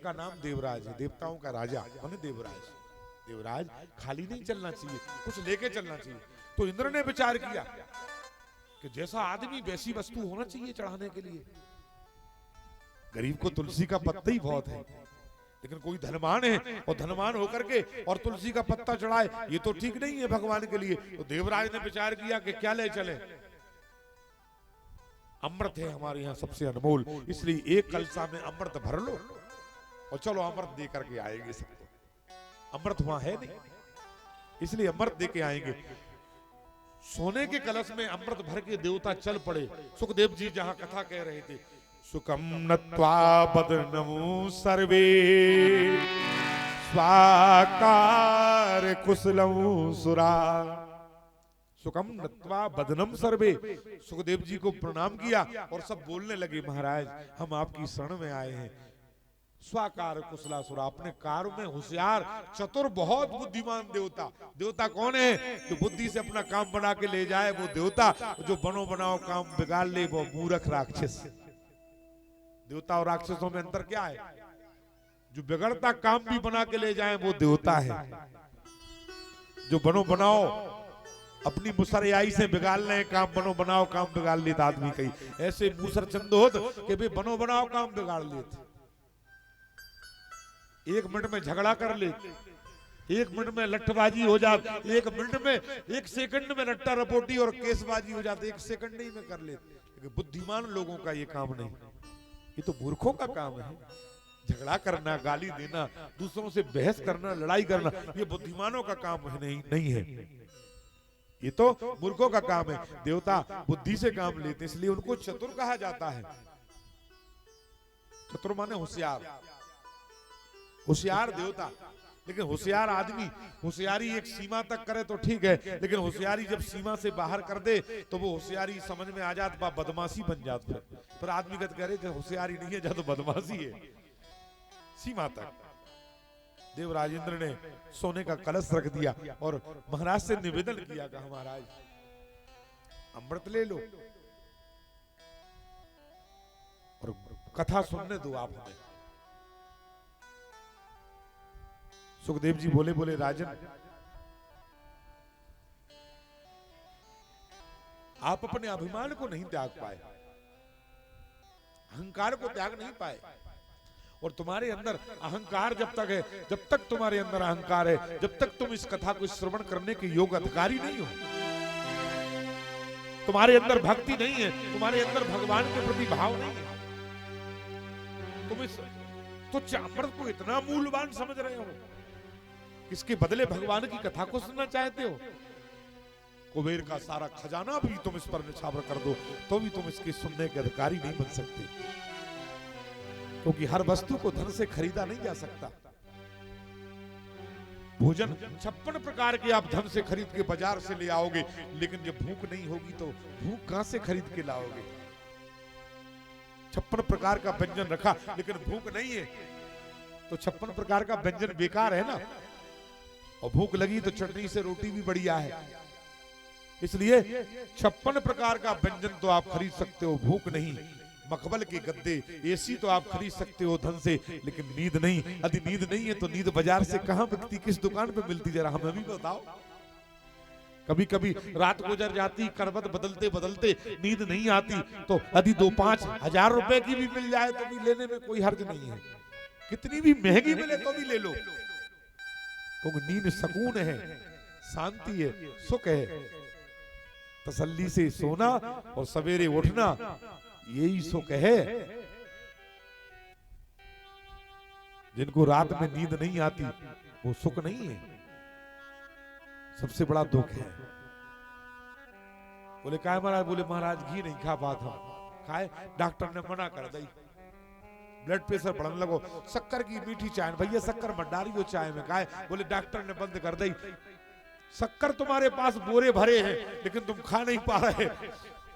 का नाम देवराज है, देवताओं का राजा माने देवराज। देवराज खाली नहीं चलना चाहिए, कुछ लेके चलना चाहिए। तो इंद्र ने विचार किया कि जैसा आदमी वैसी वस्तु होना चाहिए चढ़ाने के लिए। गरीब को तुलसी का पत्ता ही बहुत है, लेकिन कोई धनवान है और धनवान होकर के और तुलसी का पत्ता चढ़ाए, ये तो ठीक नहीं है भगवान के लिए। तो देवराज ने विचार किया कि क्या ले चले। अमृत है हमारे यहाँ सबसे अनमोल, इसलिए एक कलसा में अमृत भर लो और चलो अमृत दे करके आएंगे सबको। अमृत वहां है नहीं, इसलिए अमृत दे के आएंगे। सोने के कलश में अमृत भर के देवता चल पड़े। सुखदेव जी जहां कथा कह रहे थे, सुकम नत्वा बदनमु सर्वे स्वाकार कुशलमु सुरा। सुकम नत्वा बदनम सर्वे, सुखदेव जी को प्रणाम किया और सब बोलने लगे, महाराज हम आपकी शरण में आए हैं। स्वाकार कुशलासुरा, अपने कार्य में होशियार चतुर बहुत बुद्धिमान देवता। देवता कौन है? जो बुद्धि से अपना काम बना के ले जाए वो देवता, जो बनो बनाओ काम बिगाड़ ले वो मूर्ख राक्षस। देवता और राक्षसों में अंतर क्या है? जो बिगड़ता काम भी बना के ले जाए वो देवता है। जो बनो बनाओ अपनी मुसरियाई से बिगाड़ ले काम, बनो बनाओ काम बिगाड़ लेता आदमी कहीं ऐसे मूसर चंद होत कि भाई बनो बनाओ काम बिगाड़ लेते। एक मिनट में झगड़ा कर ले, एक मिनट में लट्ठबाजी हो जाती, एक मिनट में एक सेकंड में लट्टा रपोटी और केसबाजी हो जाती, एक सेकंड ही में कर लेते। लेकिन बुद्धिमान लोगों का ये काम नहीं, ये तो मूर्खों का काम है। झगड़ा करना, गाली देना, दूसरों से बहस करना, लड़ाई करना, ये बुद्धिमानों का काम नहीं है, ये तो मूर्खों का काम है। देवता बुद्धि से काम लेते, इसलिए उनको चतुर कहा जाता है। चतुर माने होशियार, होशियार देवता। लेकिन होशियार आदमी होशियारी एक सीमा तक करे तो ठीक है, लेकिन होशियारी जब सीमा से बाहर कर दे तो वो होशियारी समझ में आ जात बा बदमाशी बन जात। फिर आदमी कहते कह रहे होशियारी नहीं है, जा तो बदमाशी है। सीमा तक देवराज इंद्र ने सोने का कलश रख दिया और महाराज से निवेदन किया, कहा महाराज अमृत ले लो और कथा सुनने दो आप हमें। सुखदेव जी बोले, बोले राजन आप अपने अभिमान को नहीं त्याग पाए, अहंकार को त्याग नहीं पाए। और तुम्हारे अंदर अहंकार जब तक है, जब तक तुम्हारे अंदर अहंकार है, जब तक तुम इस कथा को श्रवण करने के योग्य अधिकारी नहीं हो, तुम्हारे अंदर भक्ति नहीं है, तुम्हारे अंदर भगवान के प्रति भाव नहीं है, तुम इस तुच्छ अमृत को इतना मूल्यवान समझ रहे हो, इसके बदले भगवान की कथा को सुनना चाहते हो। कुबेर का सारा खजाना भी तुम इस पर निछावर कर दो तो भी तुम इसके सुनने के अधिकारी नहीं बन सकते, क्योंकि हर वस्तु को धन से खरीदा नहीं जा सकता। भोजन 56 प्रकार के आप धन से खरीद के बाजार से ले आओगे, लेकिन जब भूख नहीं होगी तो भूख कहां से खरीद के लाओगे? 56 प्रकार का व्यंजन रखा लेकिन भूख नहीं है तो 56 प्रकार का व्यंजन बेकार है ना। और भूख लगी तो चटनी से रोटी भी बढ़िया है। इसलिए 56 प्रकार का व्यंजन तो आप खरीद सकते हो, भूख नहीं। मखमल के गद्दे, एसी तो आप खरीद सकते हो धन से, लेकिन नींद नहीं। यदि नींद नहीं है तो नींद बाजार से कहां बिकती, किस दुकान पे मिलती, जरा हमें भी बताओ। कभी कभी रात गुजर जाती, करवट बदलते बदलते नींद नहीं आती, तो यदि 2-5 हजार रुपए की भी मिल जाए तो भी लेने में कोई हर्ज नहीं है। कितनी भी महंगी मिले तो भी ले लो, क्योंकि नींद सुकून है, शांति है, सुख है। तसल्ली से सोना और सवेरे उठना यही सुख है। जिनको रात में नींद नहीं आती वो सुख नहीं है, सबसे बड़ा दुख है। बोले काय महाराज? बोले महाराज घी नहीं खा पाता, खाए डॉक्टर ने मना कर दी, ब्लड प्रेशर बढ़ने लगो, शक्कर की मीठी चाय, भैया शक्कर मत डालियो चाय में। खाए? बोले डॉक्टर ने बंद कर दी। शक्कर तुम्हारे पास बोरे भरे हैं लेकिन तुम खा नहीं पा रहे,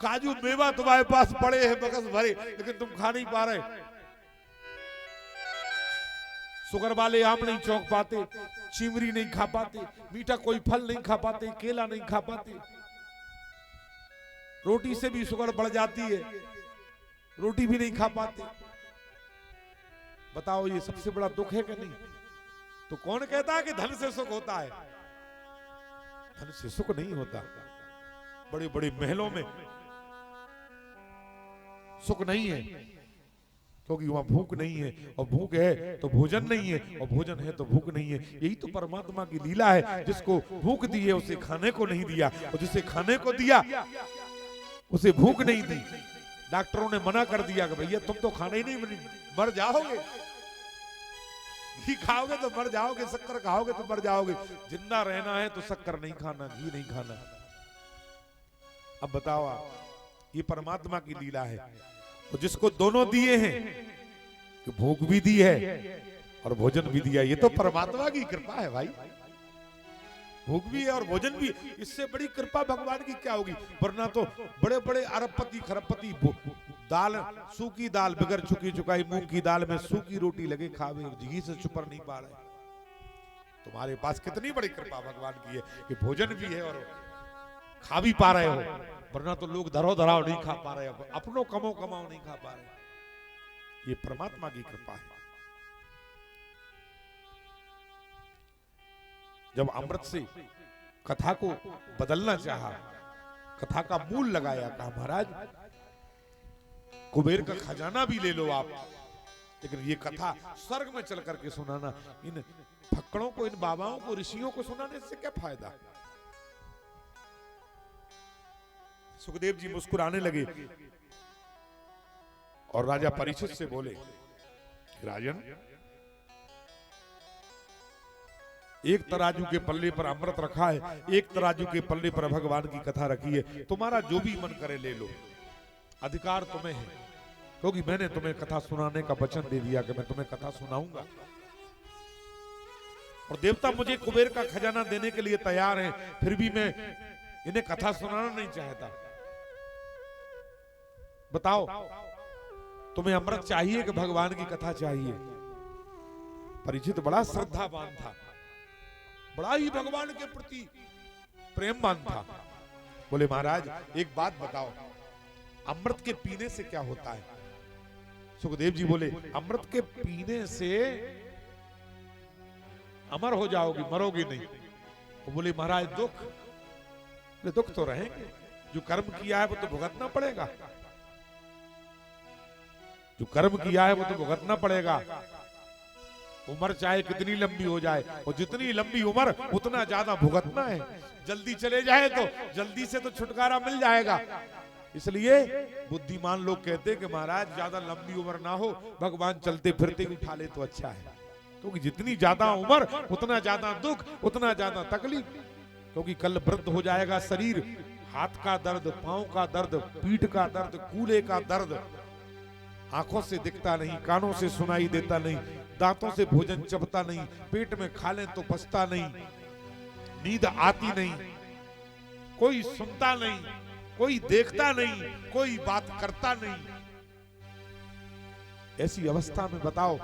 काजू मेवा तुम्हारे पास पड़े हैं बकस भरे लेकिन तुम खा नहीं पा रहे, शुगर वाले आम नहीं चौंक पाते, चिमरी नहीं खा पाते, मीठा कोई फल नहीं खा पाते, केला नहीं खा पाते। रोटी से भी शुगर बढ़ जाती है, रोटी भी नहीं खा पाते। बताओ ये सबसे बड़ा दुख है कि नहीं? तो कौन कहता है कि धन से सुख होता है? धन से सुख नहीं होता। बड़े बड़े महलों में सुख नहीं है, क्योंकि वहां भूख नहीं है, और भूख है तो भोजन नहीं है, और भोजन है तो भूख नहीं है। यही तो परमात्मा की लीला है। जिसको भूख दी है उसे खाने को नहीं दिया, और जिसे खाने को दिया उसे भूख नहीं दी। डॉक्टरों ने मना कर दिया कि भैया तुम तो खाना ही नहीं, मर जाओगे। घी खाओगे तो मर जाओगे, शक्कर खाओगे तो मर जाओगे। जिंदा रहना है तो शक्कर नहीं खाना, घी नहीं खाना। अब बताओ आप, ये परमात्मा की लीला है। तो जिसको दोनों दिए हैं, कि भूख भी दी है और भोजन भी दिया, ये तो परमात्मा की कृपा है भाई। भूख भी है और भोजन भी, इससे बड़ी कृपा भगवान की क्या होगी? वरना तो बड़े बड़े अरबपति खरबपति दाल, सूखी दाल बगैर चुकी चुकाई मूंग की दाल में सूखी रोटी लगे खावे, घी से छुपर नहीं पा रहे। तुम्हारे पास कितनी बड़ी कृपा भगवान की है कि भोजन भी है और खा भी पा रहे हो। वरना तो लोग धरो धराव नहीं खा पा रहे, अपनों कमो कमाओ नहीं खा पा रहे। ये परमात्मा की कृपा है। जब अमृत से कथा को बदलना चाहा, कथा का मूल लगाया, कहा महाराज कुबेर का खजाना भी ले लो आप, लेकिन ये कथा स्वर्ग में चल करके सुनाना। इन फक्कड़ों को, इन बाबाओं को, ऋषियों को सुनाने से क्या फायदा? सुखदेव जी मुस्कुराने लगे और राजा परीक्षित से बोले, राजन, एक तराजू के पल्ले पर अमृत रखा है, एक तराजू के पल्ले पर भगवान की कथा रखी है। तुम्हारा जो भी मन करे ले लो, अधिकार तुम्हें है, क्योंकि मैंने तुम्हें कथा सुनाने का वचन दे दिया कि मैं तुम्हें कथा सुनाऊंगा। और देवता मुझे कुबेर का खजाना देने के लिए तैयार हैं, फिर भी मैं इन्हें कथा सुनाना नहीं चाहता। बताओ तुम्हें अमृत चाहिए कि भगवान की कथा चाहिए? परीक्षित बड़ा श्रद्धावान था, बड़ा ही भगवान के प्रति प्रेमवान था। बोले महाराज एक बात बताओ, अमृत के पीने से क्या होता है? सुखदेव जी बोले, अमृत के पीने से अमर हो जाओगी, मरोगी नहीं। वो बोले महाराज दुख? दुख तो रहेंगे, जो कर्म किया है वो तो भुगतना पड़ेगा, जो कर्म किया है वो तो भुगतना पड़ेगा। उम्र चाहे कितनी लंबी हो जाए, और जितनी लंबी उम्र उतना ज्यादा भुगतना है। जल्दी चले जाए तो जल्दी से तो छुटकारा मिल जाएगा। इसलिए बुद्धिमान लोग कहते हैं कि महाराज ज्यादा लंबी उम्र ना हो, भगवान चलते फिरते उठा ले तो अच्छा है। क्योंकि जितनी ज्यादा उम्र उतना ज्यादा दुख, उतना ज्यादा तकलीफ। क्योंकि कल वृद्ध हो जाएगा शरीर, हाथ का दर्द, पांव का दर्द, पीठ का दर्द, कूल्हे का दर्द, आंखों से दिखता नहीं, कानों से सुनाई देता नहीं, दांतों से भोजन चबता नहीं, पेट में खा लें तो पचता नहीं, नींद आती नहीं, कोई सुनता नहीं, कोई देखता नहीं, कोई बात करता नहीं। ऐसी अवस्था में बताओ,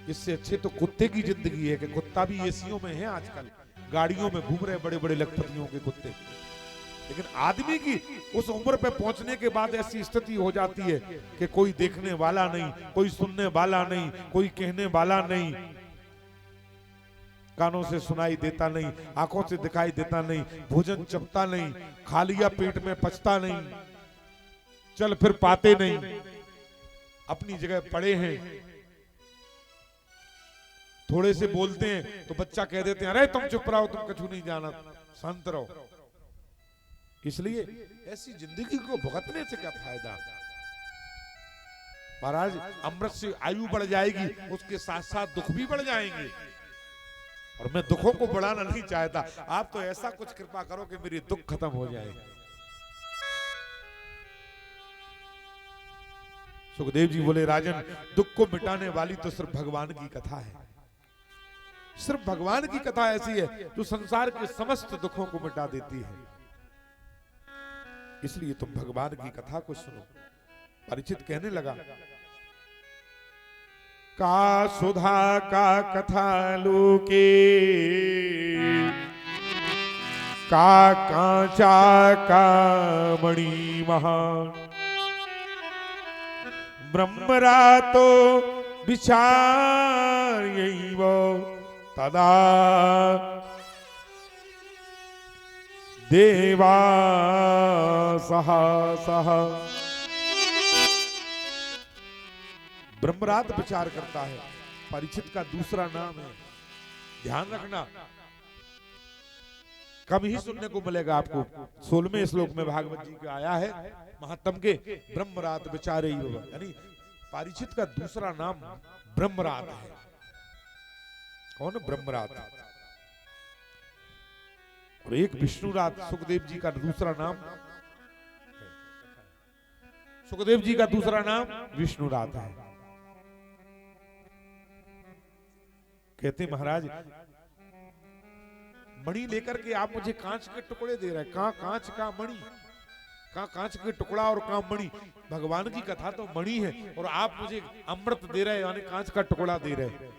इससे अच्छे तो कुत्ते की जिंदगी है कि कुत्ता भी एसियों में है आजकल, गाड़ियों में घूम रहे बड़े बड़े लखपतियों के कुत्ते। लेकिन आदमी की उस उम्र पे पहुंचने के बाद ऐसी स्थिति हो जाती है कि कोई देखने वाला नहीं, कोई सुनने वाला नहीं, कोई कहने वाला नहीं, कानों से सुनाई देता नहीं, आंखों से दिखाई देता नहीं, भोजन चबता नहीं, खा लिया पेट में पचता नहीं, चल फिर पाते नहीं, अपनी जगह पड़े हैं। थोड़े से बोलते हैं तो बच्चा कह देते हैं, अरे तुम चुप रहो, तुम कछु नहीं जाना, शांत रहो। इसलिए ऐसी जिंदगी को भुगतने से क्या फायदा? महाराज अमृत से आयु बढ़ जाएगी, उसके साथ साथ दुख भी बढ़ जाएंगे, और मैं दुखों को बढ़ाना नहीं चाहता। आप तो ऐसा कुछ कृपा करो कि मेरी दुख खत्म हो जाए। सुखदेव जी बोले, राजन दुख को मिटाने वाली तो सिर्फ भगवान की कथा है। सिर्फ भगवान की कथा ऐसी है जो संसार के समस्त दुखों को मिटा देती है। इसलिए तुम भगवान की कथा को सुनो। परीक्षित कहने लगा, का सुधा का कथा लोके, का कांचा का मणि महान, ब्रह्मरा तो विचार्यैव तदा देवा सह ब्रह्मरात विचार करता है, परीक्षित का दूसरा नाम है। ध्यान रखना, कम ही सुनने को मिलेगा आपको। 16वें श्लोक में भागवत जी का आया है महात्म के, ब्रह्मरात विचारे, यानी परीक्षित का दूसरा नाम ब्रह्मरात है। कौन? ब्रह्मरात। और एक विष्णुरात, सुखदेव जी का दूसरा नाम, सुखदेव जी का दूसरा नाम विष्णुरात है। कहते महाराज, मणि लेकर के आप मुझे कांच के टुकड़े दे रहे हैं। कहां कांच का मणि, कहां कांच के टुकड़ा और कहां मणि? भगवान की कथा तो मणि है और आप मुझे अमृत दे रहे हैं, यानी कांच का टुकड़ा दे रहे हैं।